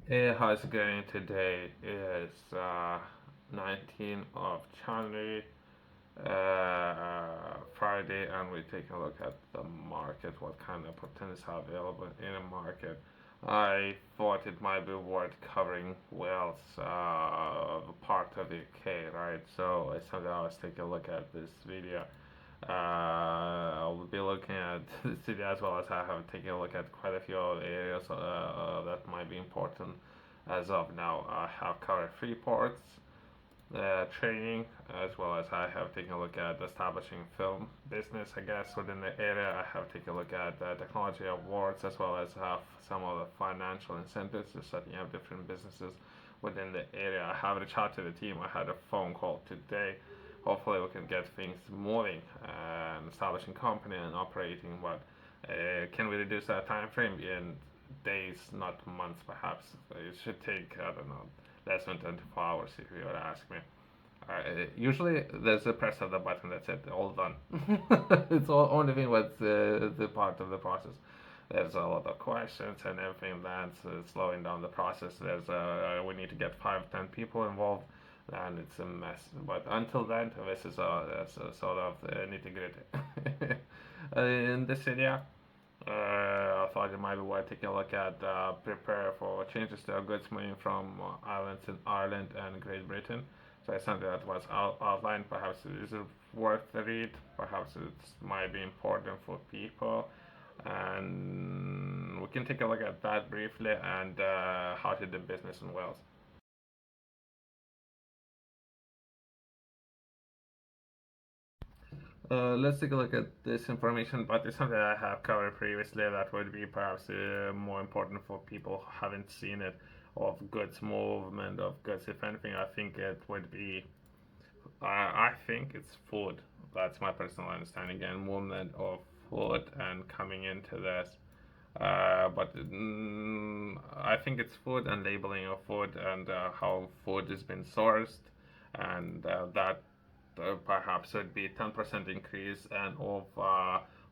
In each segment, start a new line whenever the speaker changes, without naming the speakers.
Hey, how's it going today? It's 19th of January, Friday, and we take a look at the market, what kind of potential are available in the market. I thought it might be worth covering Wales, part of the UK, right? So I said I was taking a look at this video. I'll be looking at the city as well as I have taken a look at quite a few other areas that might be important as of now. I have covered three ports, training, as well as I have taken a look at establishing film business, I guess, within the area. I have taken a look at technology awards, as well as have some of the financial incentives to setting up different businesses within the area. I have reached out to the team. I had a phone call today. Hopefully, we can get things moving and establishing company and operating. But can we reduce that time frame in days, not months, perhaps? It should take, I don't know, less than 24 hours if you were to ask me. Usually there's a press of the button, that's it, all done. It's all only thing what's the part of the process. There's a lot of questions and everything that's slowing down the process. We need to get 5, 10 people involved, and it's a mess. But until then, this is a sort of nitty gritty. In this area, I thought it might be worth taking a look at prepare for changes to goods moving from islands in Ireland and Great Britain. So it's something that was outlined. Perhaps it is worth the read. Perhaps it might be important for people. And we can take a look at that briefly and how to do business in Wales. Let's take a look at this information, but it's something I have covered previously that would be perhaps more important for people who haven't seen it, of goods movement of goods. If anything, I think it would be, I think it's food. That's my personal understanding, and movement of food and coming into this. But I think it's food and labeling of food and how food has been sourced, and that perhaps would be 10% increase and of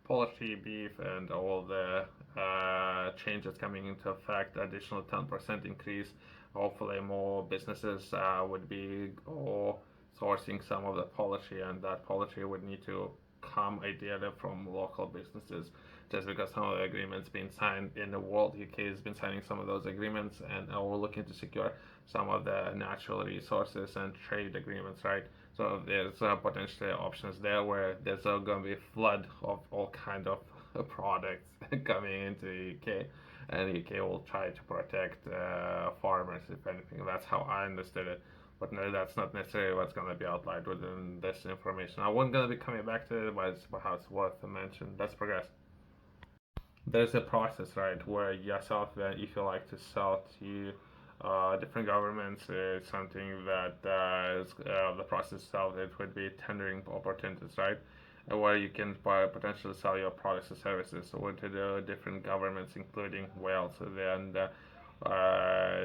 poultry, beef, and all the changes coming into effect. Additional 10% increase. Hopefully, more businesses would be sourcing some of the poultry, and that poultry would need to come ideally from local businesses. Just because some of the agreements being signed in the world, UK has been signing some of those agreements, and we're looking to secure some of the natural resources and trade agreements, right? So there's potentially options there where there's going to be a flood of all kind of products coming into the UK, and the UK will try to protect farmers, if anything. That's how I understood it. But no, that's not necessarily what's going to be outlined within this information. I wasn't going to be coming back to it, but it's perhaps worth to mention. Let's progress. There's a process, right, where yourself, if you like to sell to different governments, is something that is the process itself. It would be tendering opportunities, right, where you can potentially sell your products or services to the different governments, including Wales, and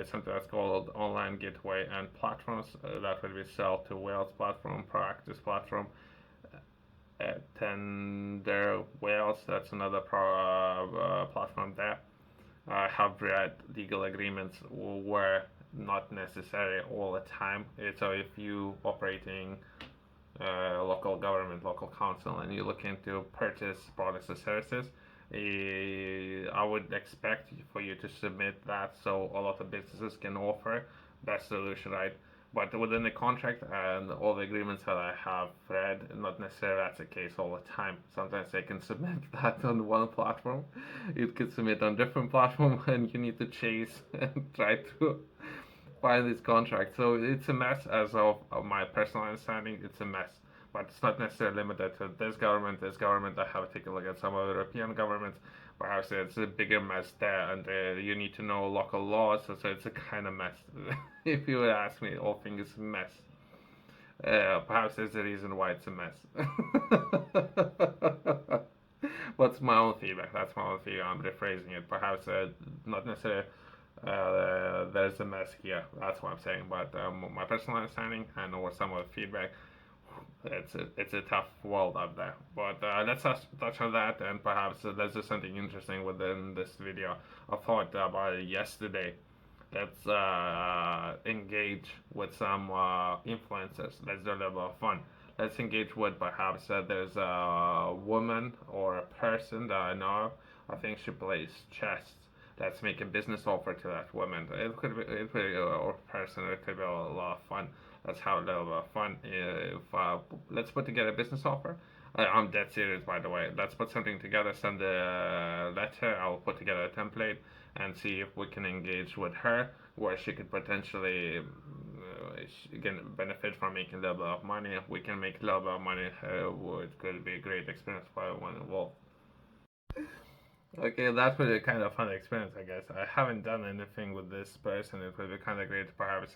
something that's called online gateway and platforms that would be sell to Wales platform, practice platform, Tender Wales. That's another platform there. I have read legal agreements were not necessary all the time. So if you operating local government, local council, and you're looking to purchase products or services, I would expect for you to submit that so a lot of businesses can offer best solution, right? But within the contract and all the agreements that I have read, not necessarily that's the case all the time. Sometimes they can submit that on one platform, you can submit on different platform, and you need to chase and try to find this contract. So it's a mess, as of my personal understanding. It's a mess, but it's not necessarily limited to this government. This government, I have taken a look at some of the European governments. Perhaps it's a bigger mess there, and you need to know local laws. So it's a kind of mess. If you would ask me, all things is a mess. Perhaps there's a reason why it's a mess. What's my own feedback? That's my own feedback. I'm rephrasing it. Perhaps not necessarily there's a mess here. That's what I'm saying. But my personal understanding and or some of the feedback, it's a tough world out there. But let's touch on that, and perhaps let's do something interesting within this video. I thought about it yesterday. Let's engage with some influencers. Let's do a little bit of fun. Let's engage with perhaps there's a woman or a person that I know of. I think she plays chess. Let's make a business offer to that woman. It could be or person. It could be a lot of fun. Let's have a little bit of fun. If let's put together a business offer. I'm dead serious, by the way. Let's put something together. Send a letter. I'll put together a template and see if we can engage with her, where she could potentially she can benefit from making a little bit of money. If we can make a little bit of money, it could be a great experience for everyone involved. Okay, that was a kind of fun experience, I guess. I haven't done anything with this person. It would be kind of great to perhaps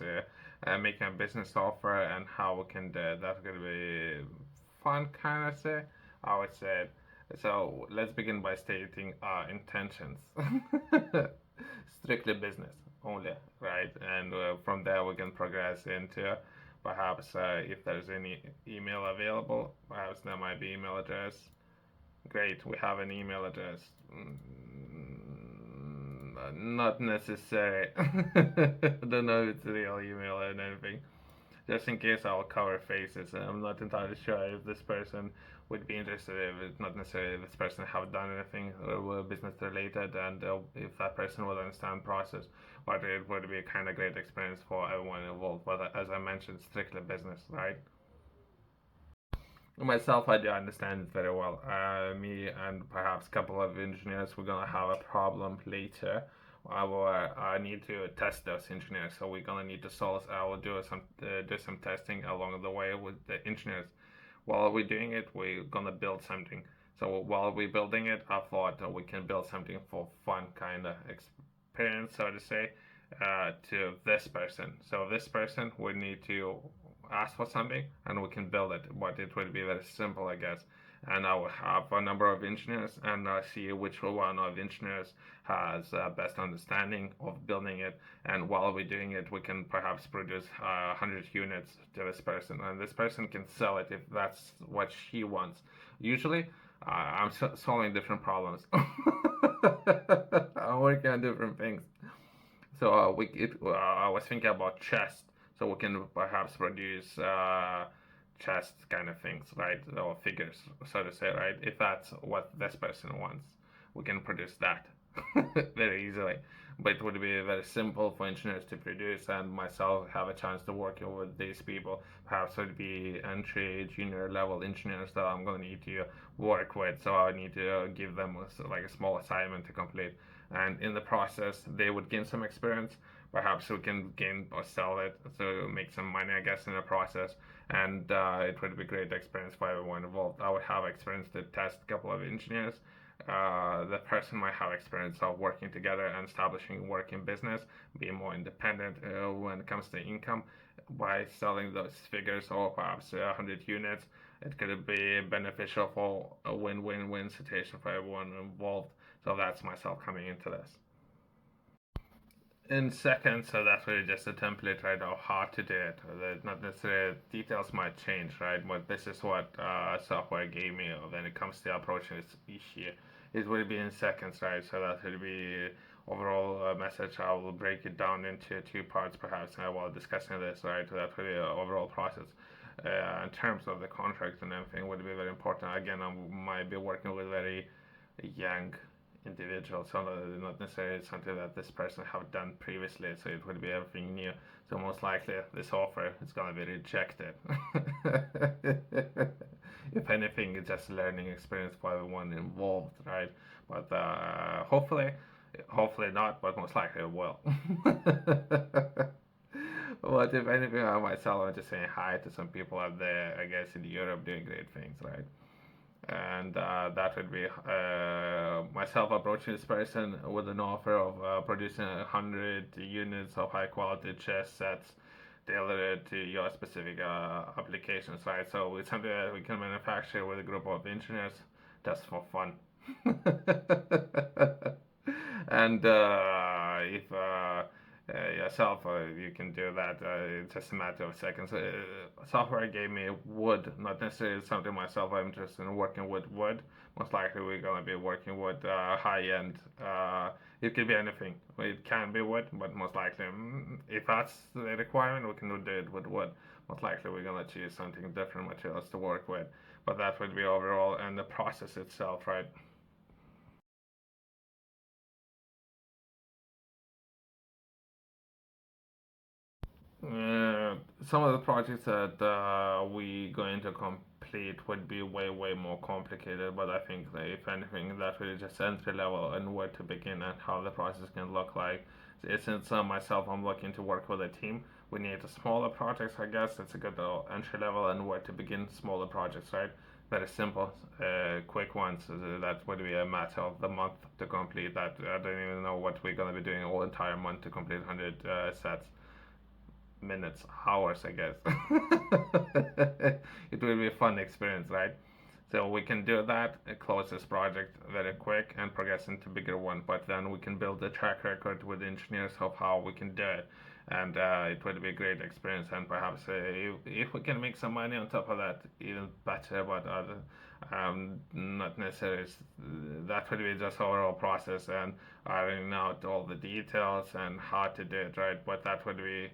make a business offer and how we can do that could be fun, kind of say. I would say. So let's begin by stating our intentions. Strictly business only, right? And from there we can progress into perhaps if there's any email available, perhaps there might be email address. Great, we have an email address. Not necessary. I don't know if it's a real email or anything. Just in case I'll cover faces. I'm not entirely sure if this person would be interested. If it's not necessarily if this person have done anything business related, and if that person will understand process. But it would be a kind of great experience for everyone involved. But as I mentioned, strictly business, right? Myself, I do understand it very well. Me and perhaps a couple of engineers, we're gonna have a problem later. I need to test those engineers, so we're gonna need to solve. I will do some testing along the way with the engineers. While we're doing it, we're gonna build something. So while we're building it, I thought we can build something for fun kind of experience, so to say, to this person. So this person would need to ask for something and we can build it, but it will be very simple, I guess. And I will have a number of engineers and see which one of engineers has best understanding of building it. And while we're doing it, we can perhaps produce 100 units to this person, and this person can sell it if that's what she wants. Usually, I'm solving different problems. I'm working on different things. So I was thinking about chest, so we can perhaps produce chest kind of things, right? Or figures, so to say, right? If that's what this person wants, we can produce that very easily. But it would be very simple for engineers to produce, and myself have a chance to work with these people. Perhaps it would be entry, junior level engineers that I'm going to need to work with. So I need to give them like a small assignment to complete, and in the process they would gain some experience. Perhaps we can gain or sell it to make some money, I guess, in the process. And it would be a great experience for everyone involved. I would have experience to test a couple of engineers. The person might have experience of working together and establishing working business, being more independent when it comes to income by selling those figures, or perhaps 100 units. It could be beneficial for a win-win-win situation for everyone involved. So that's myself coming into this. In seconds, so that's really just a template, right, of how to do it. Not necessarily details might change, right? But this is what software gave me when it comes to approaching this issue. It will be in seconds, right? So that will be overall message. I will break it down into two parts, perhaps, while discussing this, right? That will be overall process. In terms of the contract and everything, would be very important. Again, I might be working with very young individual, so not necessarily something that this person have done previously, so it would be everything new. So most likely this offer is going to be rejected. If anything, it's just a learning experience for everyone involved, right? But hopefully not, but most likely it will. But if anything, I myself, I'm just saying hi to some people out there, I guess, in Europe doing great things, right? And that would be myself approaching this person with an offer of producing 100 units of high quality chess sets tailored to your specific applications, right? So it's something that we can manufacture with a group of engineers just for fun. And if yourself, you can do that. It's just a matter of seconds. Software gave me wood, not necessarily something myself. I'm interested in working with wood. Most likely, we're gonna be working with high end. It could be anything. It can be wood, but most likely, if that's the requirement, we can do it with wood. Most likely, we're gonna choose something different materials to work with. But that would be overall, and the process itself, right? Uh, some of the projects that we going to complete would be way more complicated, but I think that if anything, that really just entry level and where to begin and how the process can look like. Since myself, I'm looking to work with a team. We need smaller projects, I guess. It's a good entry level and where to begin smaller projects, right? Very simple, quick ones. That would be a matter of the month to complete that. I don't even know what we're gonna be doing all entire month to complete 100 sets minutes, hours, I guess. It will be a fun experience, right? So we can do that, close this project very quick and progress into bigger one. But then we can build a track record with engineers of how we can do it, and it would be a great experience. And perhaps if we can make some money on top of that, even better. But other, not necessarily. That would be just overall process and ironing out all the details and how to do it right. But that would be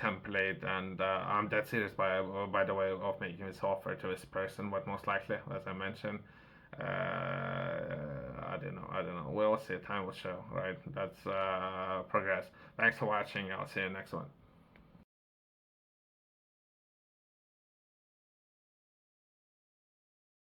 template, and I'm dead serious by the way of making this offer to this person, but most likely, as I mentioned, I don't know. We'll see. Time will show, right? That's progress. Thanks for watching. I'll see you next one.